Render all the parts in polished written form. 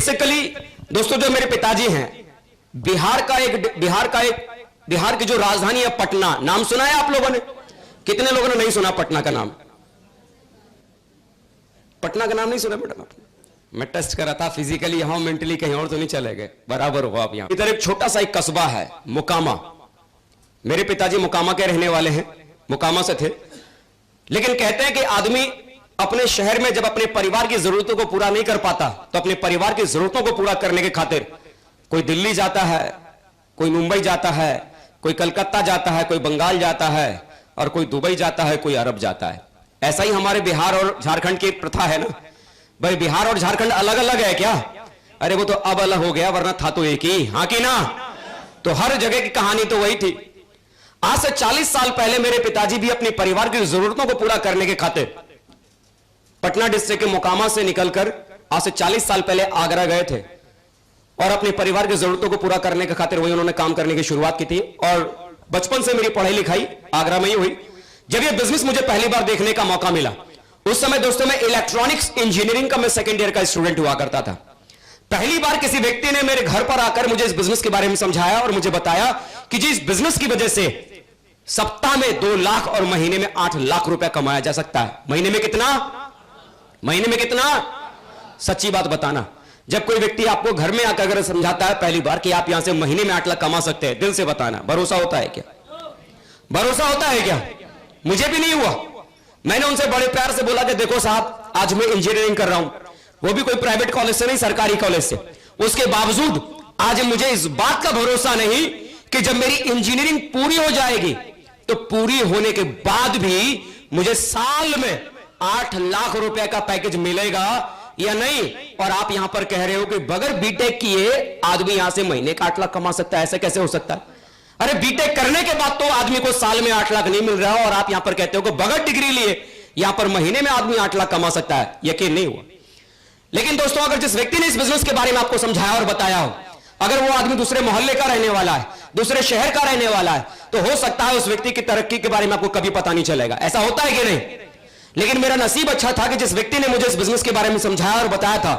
Basically दोस्तों जो मेरे पिताजी हैं, बिहार की जो राजधानी है पटना, नाम सुना है आप लोगों ने? कितने लोगों ने नहीं सुना पटना का नाम? पटना का नाम नहीं सुना बेटा आपने? मैं टेस्ट कर रहा था फिजिकली, यहां मेंटली कहीं और तो नहीं चले गए, बराबर हो आप यहां। इधर एक छोटा सा एक कस्बा है मोकामा, मेरे पिताजी मोकामा के रहने वाले हैं, मोकामा से थे। लेकिन कहते हैं कि आदमी अपने शहर में जब अपने परिवार की जरूरतों को पूरा नहीं कर पाता तो अपने परिवार की जरूरतों को पूरा करने के खातिर कोई दिल्ली जाता है, कोई मुंबई जाता है, कोई कलकत्ता जाता है, कोई बंगाल जाता है और कोई दुबई जाता है, कोई अरब जाता है। ऐसा ही हमारे बिहार और झारखंड की प्रथा है ना भाई। बिहार और झारखंड अलग अलग है क्या? अरे वो तो अब अलग हो गया, वरना था तो एक ही, हाँ कि ना? तो हर जगह की कहानी तो वही थी। आज से 40 साल पहले मेरे पिताजी भी अपने परिवार की जरूरतों को पूरा करने के खातिर पटना डिस्ट्रिक्ट के मोकामा से निकलकर आज से 40 साल पहले आगरा गए थे और अपने परिवार की जरूरतों को पूरा करने के खातिर वही उन्होंने काम करने की शुरुआत की थी। और बचपन से मेरी पढ़ाई लिखाई आगरा में ही हुई। जब ये बिजनेस मुझे पहली बार देखने का मौका मिला, उस समय दोस्तों मैं इलेक्ट्रॉनिक्स इंजीनियरिंग का मैं सेकेंड ईयर का स्टूडेंट हुआ करता था। पहली बार किसी व्यक्ति ने मेरे घर पर आकर मुझे इस बिजनेस के बारे में समझाया और मुझे बताया कि जी इस बिजनेस की वजह से सप्ताह में 2 लाख और महीने में 8 लाख रुपया कमाया जा सकता है। महीने में कितना? महीने में कितना? सच्ची बात बताना। जब कोई व्यक्ति आपको घर में आकर अगर समझाता है पहली बार कि आप यहां से महीने में 8 लाख कमा सकते हैं, दिल से बताना, भरोसा होता है क्या? भरोसा होता है क्या? मुझे भी नहीं हुआ। मैंने उनसे बड़े प्यार से बोला कि देखो साहब, आज मैं इंजीनियरिंग कर रहा हूं, वो भी कोई प्राइवेट कॉलेज से नहीं, सरकारी कॉलेज से। उसके बावजूद आज मुझे इस बात का भरोसा नहीं कि जब मेरी इंजीनियरिंग पूरी हो जाएगी तो पूरी होने के बाद भी मुझे साल में 8 लाख रुपए का पैकेज मिलेगा या नहीं। और आप यहां पर कह रहे हो कि बगैर बीटेक किए आदमी यहां से महीने का 8 लाख कमा सकता है। ऐसे कैसे हो सकता है? अरे बीटेक करने के बाद तो आदमी को साल में 8 लाख नहीं मिल रहा और आप यहां पर कहते हो कि बगैर डिग्री लिए यहां पर महीने में आदमी 8 लाख कमा सकता है। यकीन नहीं हुआ। लेकिन दोस्तों, अगर जिस व्यक्ति ने इस बिजनेस के बारे में आपको समझाया और बताया हो, अगर वो आदमी दूसरे मोहल्ले का रहने वाला है, दूसरे शहर का रहने वाला है, तो हो सकता है उस व्यक्ति की तरक्की के बारे में आपको कभी पता नहीं चलेगा। ऐसा होता है कि नहीं? लेकिन मेरा नसीब अच्छा था कि जिस व्यक्ति ने मुझे इस बिजनेस के बारे में समझाया और बताया था,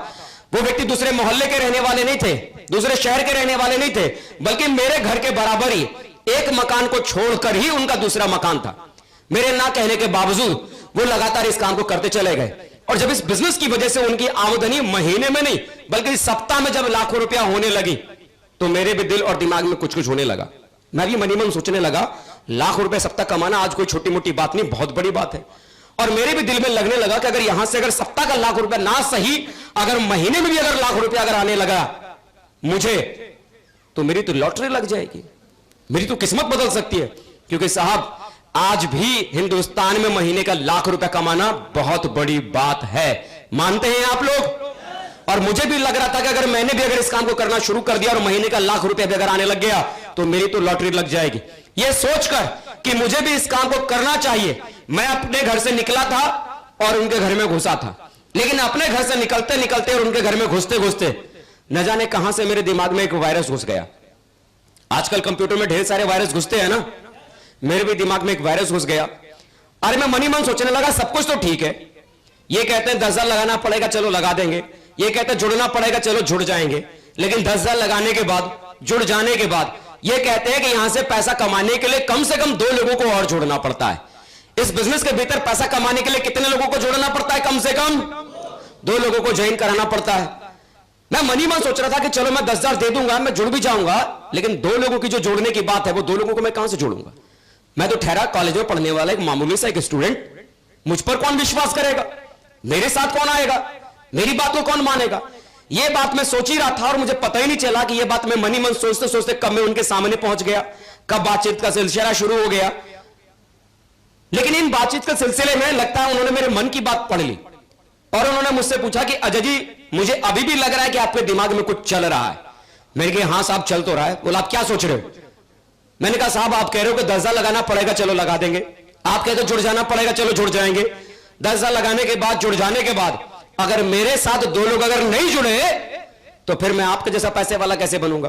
वो व्यक्ति दूसरे मोहल्ले के रहने वाले नहीं थे, दूसरे शहर के रहने वाले नहीं थे, बल्कि मेरे घर के बराबर ही एक मकान को छोड़कर ही उनका दूसरा मकान था। मेरे ना कहने के बावजूद वो लगातार इस काम को करते चले गए। और जब इस बिजनेस की वजह से उनकी आमदनी महीने में नहीं बल्कि सप्ताह में जब लाखों रुपया होने लगी, तो मेरे भी दिल और दिमाग में कुछ कुछ होने लगा। मैं भी मनी मन सोचने लगा, लाख रुपए सप्ताह कमाना आज कोई छोटी मोटी बात नहीं, बहुत बड़ी बात है। और मेरे भी दिल में लगने लगा कि अगर यहां से अगर सप्ताह का लाख रुपया ना सही, अगर महीने में भी अगर लाख रुपया अगर आने लगा मुझे, तो मेरी तो लॉटरी लग जाएगी, मेरी तो किस्मत बदल सकती है। क्योंकि साहब, आज भी हिंदुस्तान में महीने का लाख रुपया कमाना बहुत बड़ी बात है। मानते हैं आप लोग? और मुझे भी लग रहा था कि अगर मैंने भी अगर इस काम को करना शुरू कर दिया और महीने का लाख रुपया भी अगर आने लग गया तो मेरी तो लॉटरी लग जाएगी। यह सोचकर कि मुझे भी इस काम को करना चाहिए, मैं अपने घर से निकला था और उनके घर में घुसा था। लेकिन अपने घर से निकलते निकलते और उनके घर में घुसते घुसते न जाने कहां से मेरे दिमाग में एक वायरस घुस गया। आजकल कंप्यूटर में ढेर सारे वायरस घुसते हैं ना, मेरे भी दिमाग में एक वायरस घुस गया। अरे मैं मनी मन सोचने लगा, सब कुछ तो ठीक है, ये कहते हैं 10,000 लगाना पड़ेगा, चलो लगा देंगे, ये कहते हैं जुड़ना पड़ेगा, चलो जुड़ जाएंगे। लेकिन 10,000 लगाने के बाद, जुड़ जाने के बाद ये कहते हैं कि यहां से पैसा कमाने के लिए कम से कम 2 लोगों को और जोड़ना पड़ता है। इस बिजनेस के भीतर पैसा कमाने के लिए कितने लोगों को जोड़ना पड़ता है? कम से कम 2 लोगों को ज्वाइन कराना पड़ता है। मैं मनी मन सोच रहा था कि चलो मैं 10,000 दे दूंगा, मैं जुड़ भी जाऊंगा, लेकिन 2 लोगों की जो जोड़ने की बात है वो 2 लोगों को मैं कहां से जोड़ूंगा? मैं तो ठहरा कॉलेज में पढ़ने वाला एक मामूली सा एक स्टूडेंट, मुझ पर कौन विश्वास करेगा? मेरे साथ कौन आएगा? मेरी बात को कौन मानेगा? यह बात मैं सोच ही रहा था और मुझे पता ही नहीं चला कि यह बात मैं मनी मन सोचते सोचते कब मैं उनके सामने पहुंच गया, कब बातचीत का सिलसिला शुरू हो गया। लेकिन इन बातचीत के सिलसिले में लगता है उन्होंने मेरे मन की बात पढ़ ली और उन्होंने मुझसे पूछा कि अजय जी, मुझे अभी भी लग रहा है कि आपके दिमाग में कुछ चल रहा है। मैंने कहा हाँ साहब, चल तो रहा है। बोला आप क्या सोच रहे हो? मैंने कहा साहब, आप कह रहे हो कि 10,000 लगाना पड़ेगा, चलो लगा देंगे। आप कहते हो जुड़ जाना पड़ेगा, चलो जुड़ जाएंगे। 10,000 लगाने के बाद, जुड़ जाने के बाद अगर मेरे साथ 2 लोग अगर नहीं जुड़े तो फिर मैं आपके जैसा पैसे वाला कैसे बनूंगा?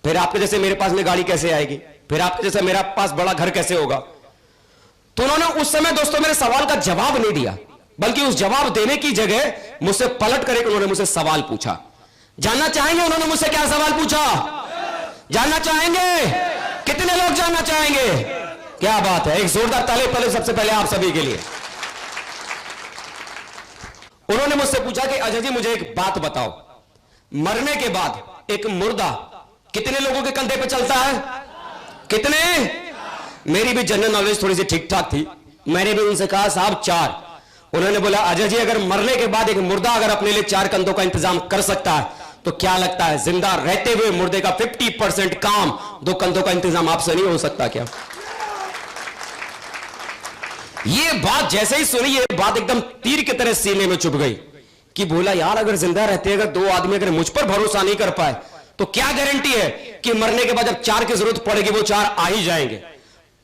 फिर आपके जैसे मेरे पास में गाड़ी कैसे आएगी? फिर आपके जैसा मेरा पास बड़ा घर कैसे होगा? तो उन्होंने उस समय दोस्तों मेरे सवाल का जवाब नहीं दिया, बल्कि उस जवाब देने की जगह मुझसे पलट कर उन्होंने मुझसे सवाल पूछा। जानना चाहेंगे उन्होंने मुझसे क्या सवाल पूछा? जानना चाहेंगे? कितने लोग जानना चाहेंगे? क्या बात है, एक जोरदार ताली पहले सबसे पहले आप सभी के लिए। उन्होंने मुझसे पूछा कि अजय जी मुझे एक बात बताओ, मरने के बाद एक मुर्दा कितने लोगों के कंधे पे चलता है? कितने? मेरी भी जनरल नॉलेज थोड़ी सी ठीक ठाक थी, मैंने भी उनसे कहा साहब 4। उन्होंने बोला अजय जी अगर मरने के बाद एक मुर्दा अगर अपने लिए 4 कंधों का इंतजाम कर सकता है तो क्या लगता है जिंदा रहते हुए मुर्दे का 50% काम 2 कंधों का इंतजाम आपसे नहीं हो सकता क्या? ये बात जैसे ही सुनी, ये बात एकदम तीर की तरह सीने में चुभ गई कि बोला यार अगर जिंदा रहते अगर 2 आदमी अगर मुझ पर भरोसा नहीं कर पाए तो क्या गारंटी है कि मरने के बाद जब 4 की जरूरत पड़ेगी वो 4 आ ही जाएंगे।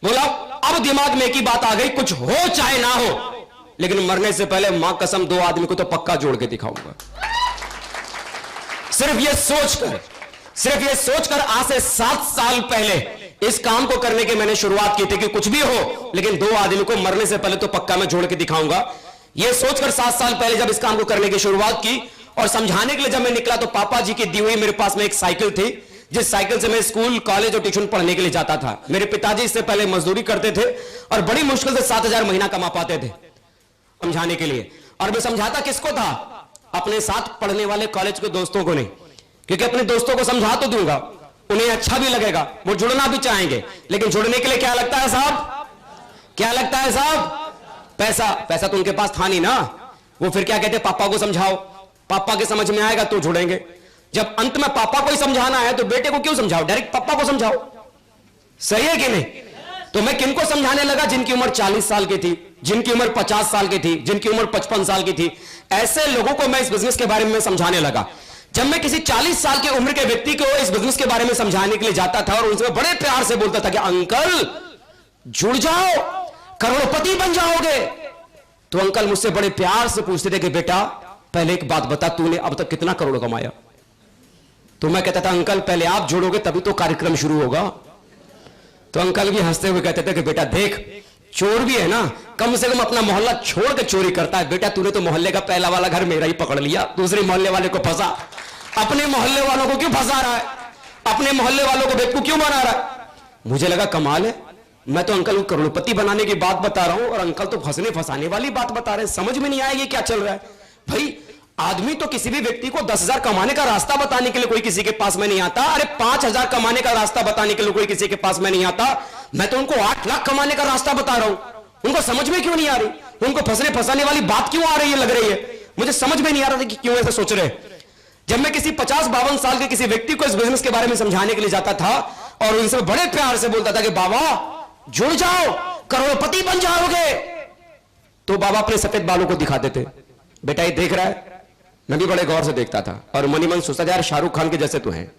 बोला अब दिमाग में एक ही बात आ गई, कुछ हो चाहे ना हो लेकिन मरने से पहले मां कसम 2 आदमी को तो पक्का जोड़ के दिखाऊंगा। सिर्फ ये सोचकर आज से 7 साल पहले इस काम को करने की मैंने शुरुआत की थी कि कुछ भी हो लेकिन 2 आदमी को मरने से पहले तो पक्का मैं जोड़ के दिखाऊंगा। ये सोचकर 7 साल पहले जब इस काम को करने की शुरुआत की और समझाने के लिए जब मैं निकला तो पापा जी की दी हुई मेरे पास में एक साइकिल थी, जिस साइकिल से मैं स्कूल कॉलेज और ट्यूशन पढ़ने के लिए जाता था। मेरे पिताजी इससे पहले मजदूरी करते थे और बड़ी मुश्किल से 7,000 महीना कमा पाते थे समझाने के लिए। और मैं समझाता किसको था? अपने साथ पढ़ने वाले कॉलेज के दोस्तों को नहीं, क्योंकि अपने दोस्तों को समझा तो दूंगा, उन्हें अच्छा भी लगेगा, वो जुड़ना भी चाहेंगे, लेकिन जुड़ने के लिए क्या लगता है साहब? क्या लगता है साहब? पैसा। पैसा तो उनके पास था नहीं ना। वो फिर क्या कहते, पापा को समझाओ, पापा के समझ में आएगा तो जुड़ेंगे। जब अंत में पापा को ही समझाना है तो बेटे को क्यों समझाओ, डायरेक्ट पापा को समझाओ। सही है कि नहीं? तो मैं किनको समझाने लगा? जिनकी उम्र 40 साल की थी, जिनकी उम्र 50 साल की थी, जिनकी उम्र 55 साल की थी, ऐसे लोगों को मैं इस बिजनेस के बारे में समझाने लगा। जब मैं किसी 40 साल की उम्र के व्यक्ति को इस बिजनेस के बारे में समझाने के लिए जाता था और उनसे बड़े प्यार से बोलता था कि अंकल जुड़ जाओ, करोड़पति बन जाओगे, तो अंकल मुझसे बड़े प्यार से पूछते थे कि बेटा पहले एक बात बता, तूने अब तक कितना करोड़ कमाया? तो मैं कहता था अंकल पहले आप जुड़ोगे तभी तो कार्यक्रम शुरू होगा। तो अंकल भी हंसते हुए कहते थे कि बेटा देख, चोर भी है ना कम से कम अपना मोहल्ला छोड़ के चोरी करता है। बेटा तूने तो मोहल्ले का पहला वाला घर मेरा ही पकड़ लिया, दूसरे मोहल्ले वाले को फंसा। अपने मोहल्ले वालों को क्यों फंसा रहा है? अपने मोहल्ले वालों को बेवकूफ क्यों बना रहा है? मुझे लगा कमाल है, मैं तो अंकल को करोड़पति बनाने की बात बता रहा हूं और अंकल तो फंसने फंसाने वाली बात बता रहे हैं। समझ में नहीं आया ये क्या चल रहा है भाई। आदमी तो किसी भी व्यक्ति को 10,000 कमाने का रास्ता बताने के लिए कोई किसी के पास में नहीं आता। अरे 5,000 कमाने का रास्ता बताने के लिए कोई किसी के पास में नहीं आता। मैं तो उनको 8 लाख कमाने का रास्ता बता रहा हूं, उनको समझ में क्यों नहीं आ रही? उनको फंसने फंसाने वाली बात क्यों आ रही है, लग रही है? मुझे समझ में नहीं आ रहा था कि क्यों ऐसा सोच रहे। जब मैं किसी 50-52 साल के किसी व्यक्ति को इस बिजनेस के बारे में समझाने के लिए जाता था और उनसे बड़े प्यार से बोलता था कि बाबा जुड़ जाओ, करोड़पति बन जाओगे, तो बाबा अपने सफेद बालों को दिखाते थे। बेटा ये देख रहा है? मैं भी बड़े गौर से देखता था और मनी मन सोचता था यार शाहरुख खान के जैसे तो हैं।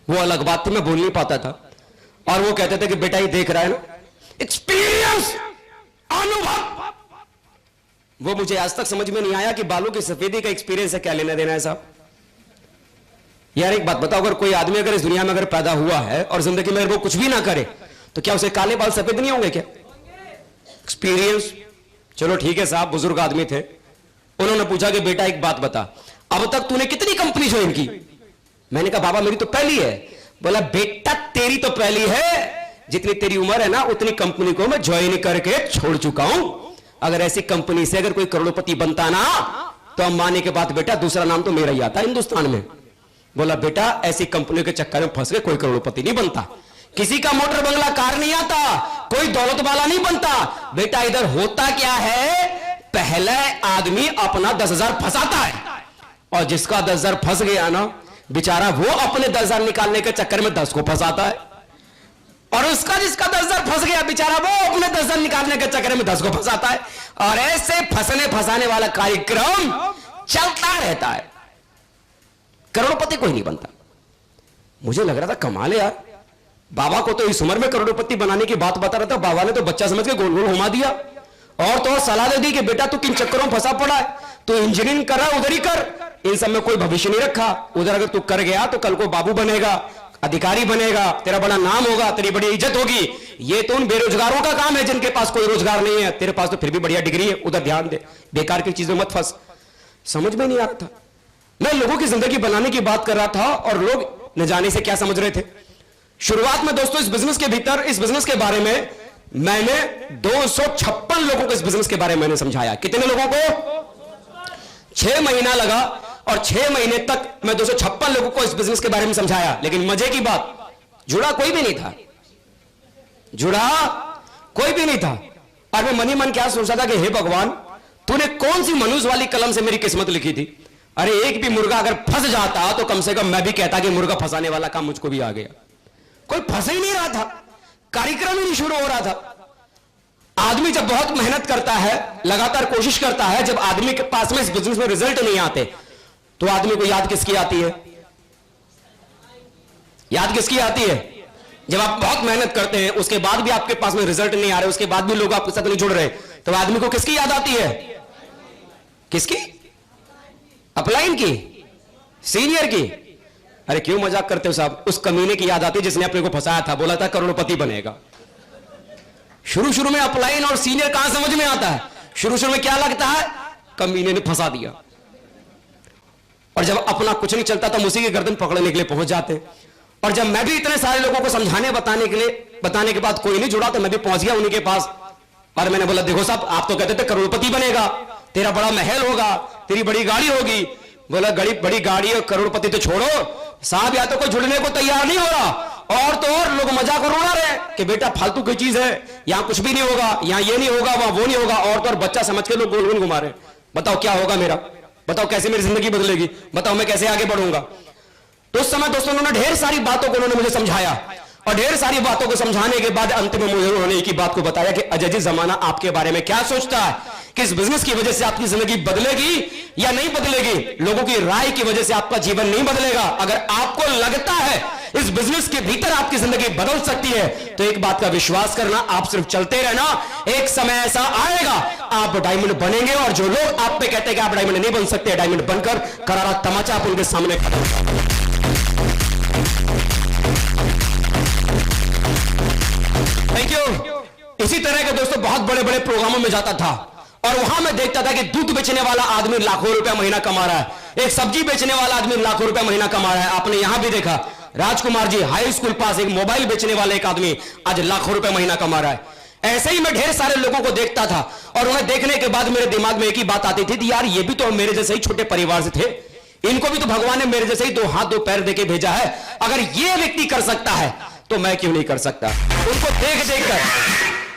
वो अलग बात थी, मैं बोल नहीं पाता था। और वो कहते थे कि बेटा ये देख रहा है ना, एक्सपीरियंस, अनुभव। वो मुझे आज तक समझ में नहीं आया कि बालों की सफेदी का एक्सपीरियंस है क्या लेना देना है साहब। यार एक बात बताओ, अगर कोई आदमी अगर इस दुनिया में अगर पैदा हुआ है और जिंदगी में वो कुछ भी ना करे तो क्या उसे काले बाल सफेद नहीं होंगे क्या? एक्सपीरियंस। चलो ठीक है साहब, बुजुर्ग आदमी थे, उन्होंने पूछा कि बेटा एक बात बता, अब तक तूने कितनी कंपनी ज्वाइन की? मैंने कहा बाबा मेरी तो पहली है। बोला बेटा तेरी तो पहली है, जितनी तेरी उम्र है ना उतनी कंपनी को मैं ज्वाइन करके छोड़ चुका हूं। अगर ऐसी कंपनी से अगर कोई करोड़पति बनता ना तो अंबानी के बाद बेटा दूसरा नाम तो मेरा ही आता हिंदुस्तान में। बोला बेटा ऐसी कंपनियों के चक्कर में फंस के कोई करोड़पति नहीं बनता, किसी का मोटर बंगला कार नहीं आता, कोई दौलत वाला नहीं बनता। बेटा इधर होता क्या है, पहले आदमी अपना 10,000 फंसाता है और जिसका 10,000 फंस गया ना बेचारा वो अपने 10,000 निकालने के चक्कर में 10 को फंसाता है, और उसका जिसका 10,000 फंस गया बेचारा वो अपने 10,000 निकालने के चक्कर में 10 को फंसाता है। और ऐसे फंसने फंसाने वाला कार्यक्रम चलता रहता है, करोड़पति कोई नहीं बनता। मुझे लग रहा था कमाल है यार, बाबा को तो इस उम्र में करोड़पति बनाने की बात बता रहा था, बाबा ने तो बच्चा समझ के गोल गोल घुमा दिया और तो और सलाह दे दी कि बेटा तू किन चक्करों में फंसा पड़ा है, तू इंजीनियरिंग कर रहा है उधर ही कर, इन सब में कोई भविष्य नहीं रखा। उधर अगर तू कर गया तो कल को बाबू बनेगा, अधिकारी बनेगा, तेरा बड़ा नाम होगा, तेरी बड़ी इज्जत होगी। ये तो उन बेरोजगारों का काम है जिनके पास कोई रोजगार नहीं है, तेरे पास तो फिर भी बढ़िया डिग्री है, उधर ध्यान दे, बेकार की चीजों मत फंस। समझ में नहीं आ रहा था। मैं लोगों की जिंदगी बनाने की बात कर रहा था और लोग न जाने से क्या समझ रहे थे। शुरुआत में दोस्तों इस बिजनेस के भीतर, इस बिजनेस के बारे में मैंने 256 लोगों को इस बिजनेस के बारे में मैंने समझाया। कितने लोगों को? 6 महीना लगा और 6 महीने तक मैं 256 लोगों को इस बिजनेस के बारे में समझाया। लेकिन मजे की बात, जुड़ा कोई भी नहीं था, जुड़ा कोई भी नहीं था। और मैं मन ही मन क्या सोचा था कि हे भगवान, तूने कौन सी मनुष्य वाली कलम से मेरी किस्मत लिखी थी। अरे एक भी मुर्गा अगर फंस जाता तो कम से कम मैं भी कहता कि मुर्गा फंसाने वाला काम मुझको भी आ गया। कोई फंस ही नहीं रहा था, कार्यक्रम ही नहीं शुरू हो रहा था। आदमी जब बहुत मेहनत करता है, लगातार कोशिश करता है, जब आदमी के पास में इस बिजनेस में रिजल्ट नहीं आते तो आदमी को याद किसकी आती है? याद किसकी आती है? जब आप बहुत मेहनत करते हैं, उसके बाद भी आपके पास में रिजल्ट नहीं आ रहे, उसके बाद भी लोग आपके साथ नहीं जुड़ रहे, तो आदमी को किसकी याद आती है? किसकी? अपलाइन की, सीनियर की। अरे क्यों मजाक करते हो साहब? उस कमीने की याद आती है जिसने अपने को फंसाया था, बोला था करोड़पति बनेगा। शुरू शुरू में अपलाइन और सीनियर कहां समझ में आता है? शुरू शुरू में क्या लगता है? कमीने ने फंसा दिया। और जब अपना कुछ नहीं चलता तो उसी की गर्दन पकड़ने के लिए पहुंच जाते। और जब मैं भी इतने सारे लोगों को समझाने बताने के बाद कोई नहीं जुड़ा तो मैं भी पहुंच गया उन्हीं के पास। और मैंने बोला देखो साहब, आप तो कहते थे करोड़पति बनेगा, तेरा बड़ा महल होगा, तेरी बड़ी गाड़ी होगी। बोला बड़ी गाड़ी और करोड़पति तो छोड़ो साहब, या तो कोई जुड़ने को तैयार नहीं हो रहा, और तो और लोग मजाक और उड़ा रहे कि बेटा फालतू की चीज है, यहां कुछ भी नहीं होगा, यहां ये नहीं होगा, वहां वो नहीं होगा, और तो और बच्चा समझ के लोग गोल गोल घुमा रहे। बताओ क्या होगा मेरा? बताओ कैसे मेरी जिंदगी बदलेगी? बताओ मैं कैसे आगे बढ़ूंगा? तो उस समय दोस्तों उन्होंने ढेर सारी बातों को उन्होंने मुझे समझाया, और ढेर सारी बातों को समझाने के बाद अंत में मुझे उन्होंने एक ही बात को बताया कि अजय जी, जमाना आपके बारे में क्या सोचता है कि इस बिजनेस की वजह से आपकी जिंदगी बदलेगी या नहीं बदलेगी? लोगों की राय की वजह से आपका जीवन नहीं बदलेगा। अगर आपको लगता है इस बिजनेस के भीतर आपकी जिंदगी बदल सकती है तो एक बात का विश्वास करना, आप सिर्फ चलते रहना, एक समय ऐसा आएगा आप डायमंड बनेंगे। और जो लोग आप पे कहते हैं कि आप डायमंड नहीं बन सकते, डायमंड बनकर करारा तमाचा आप उनके सामने थैंक यू। इसी तरह के दोस्तों बहुत बड़े बड़े प्रोग्रामों में जाता था और वहां मैं देखता था कि दूध बेचने वाला आदमी लाखों रुपया महीना कमा रहा है, एक सब्जी बेचने वाला आदमी लाखों रुपया महीना कमा रहा है। आपने यहां भी देखा राजकुमार जी हाई स्कूल पास, एक मोबाइल बेचने वाले एक आदमी आज लाखों रुपया महीना कमा रहा है। ऐसे ही मैं ढेर सारे लोगों को देखता था और उन्हें देखने के बाद मेरे दिमाग में एक ही बात आती थी, यार ये भी तो मेरे जैसे ही छोटे परिवार से थे, इनको भी तो भगवान ने मेरे जैसे ही 2 हाथ 2 पैर देके भेजा है। अगर ये व्यक्ति कर सकता है तो मैं क्यों नहीं कर सकता?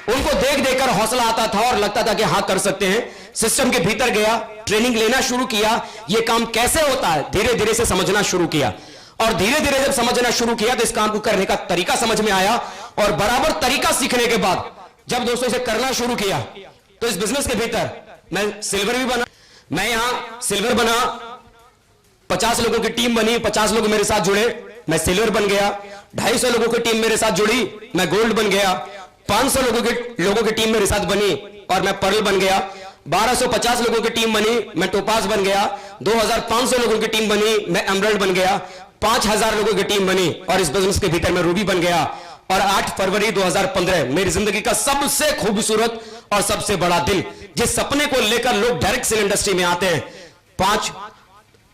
उनको देख देख कर हौसला आता था और लगता था कि हाँ कर सकते हैं। सिस्टम के भीतर गया, ट्रेनिंग लेना शुरू किया, ये काम कैसे होता है धीरे धीरे से समझना शुरू किया। और धीरे धीरे जब समझना शुरू किया तो इस काम को करने का तरीका समझ में आया। और बराबर तरीका सीखने के बाद जब दोस्तों से करना शुरू किया तो इस बिजनेस के भीतर मैं सिल्वर भी बना। मैं यहां सिल्वर बना, 50 लोगों की टीम बनी, 50 लोग मेरे साथ जुड़े, मैं सिल्वर बन गया। 250 लोगों की टीम मेरे साथ जुड़ी, मैं गोल्ड बन गया। 500 लोगों की टीम मेरे साथ बनी और मैं पर्ल बन गया। 1250 लोगों की टीम बनी, मैं टोपाज बन गया। 2500 लोगों की टीम बनी, मैं एमरल्ड बन गया। 5000 लोगों की टीम बनी और इस बिजनेस के भीतर मैं रूबी बन गया। और 8 फरवरी 2015 मेरी जिंदगी का सबसे खूबसूरत और सबसे बड़ा दिन, जिस सपने को लेकर लोग डायरेक्ट सेल इंडस्ट्री में आते हैं,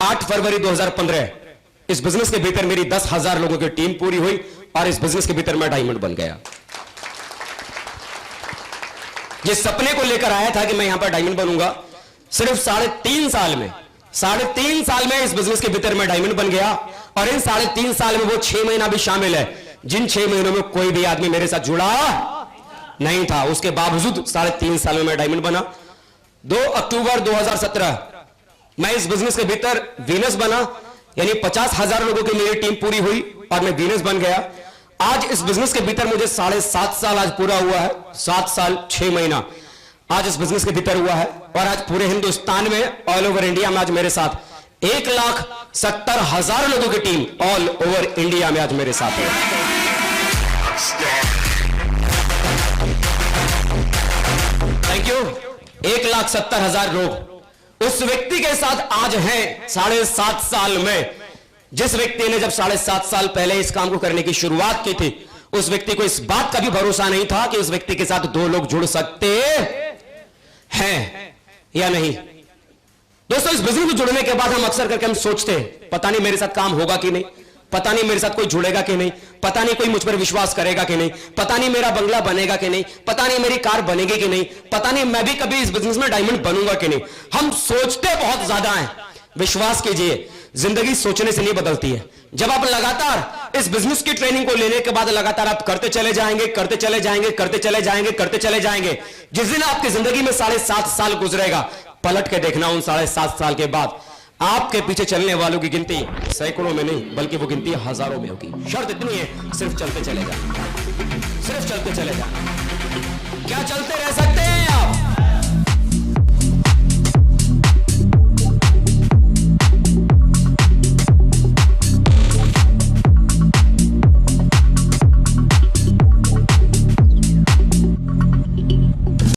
8 फरवरी 2015 इस बिजनेस के भीतर मेरी 10,000 लोगों की टीम पूरी हुई और इस बिजनेस के भीतर मैं डायमंड बन गया। जिस सपने को लेकर आया था कि मैं यहां पर डायमंड बनूंगा, सिर्फ 3.5 साल में, 3.5 साल में इस बिजनेस के भीतर मैं डायमंड बन गया। और इन 3.5 साल में वो 6 महीना भी शामिल है जिन 6 महीनों में कोई भी आदमी मेरे साथ जुड़ा नहीं था। उसके बावजूद 3.5 साल में मैं डायमंड बना। 2 अक्टूबर 2017 मैं इस बिजनेस के भीतर वीनस बना, यानी 50,000 लोगों की मेरी टीम पूरी हुई और मैं वीनस बन गया। आज इस बिजनेस के भीतर मुझे 7.5 साल आज पूरा हुआ है, 7 साल 6 महीना आज इस बिजनेस के भीतर हुआ है। और आज पूरे हिंदुस्तान में, ऑल ओवर इंडिया में आज मेरे साथ 1,70,000 लोगों की टीम ऑल ओवर इंडिया में आज मेरे साथ है। Thank you. 1,70,000 लोग उस व्यक्ति के साथ आज हैं 7.5 साल में, जिस व्यक्ति ने जब 7.5 साल पहले इस काम को करने की शुरुआत की थी, उस व्यक्ति को इस बात का भी भरोसा नहीं था कि उस व्यक्ति के साथ 2 लोग जुड़ सकते हैं या नहीं। दोस्तों, इस बिजनेस में जुड़ने के बाद हम अक्सर करके हम सोचते हैं पता नहीं मेरे साथ काम होगा कि नहीं, पता नहीं मेरे साथ कोई जुड़ेगा कि नहीं, पता नहीं कोई मुझ पर विश्वास करेगा कि नहीं, पता नहीं मेरा बंगला बनेगा कि नहीं, पता नहीं मेरी कार बनेगी कि नहीं, पता नहीं मैं भी कभी इस बिजनेस में डायमंड बनूंगा कि नहीं। हम सोचते बहुत ज्यादा हैं। विश्वास कीजिए, जिंदगी सोचने से नहीं बदलती है। जब आप लगातार इस बिजनेस की ट्रेनिंग को लेने के बाद लगातार आप करते चले जाएंगे, करते चले जाएंगे, करते चले जाएंगे, करते चले जाएंगे, जिस दिन आपकी जिंदगी में 7.5 साल गुजरेगा, पलट के देखना उन 7.5 साल के बाद आपके पीछे चलने वालों की गिनती सैकड़ों में नहीं बल्कि वो गिनती हजारों में होगी। शर्त इतनी है, सिर्फ चलते चले जाए, सिर्फ चलते चले जाए। क्या चलते रह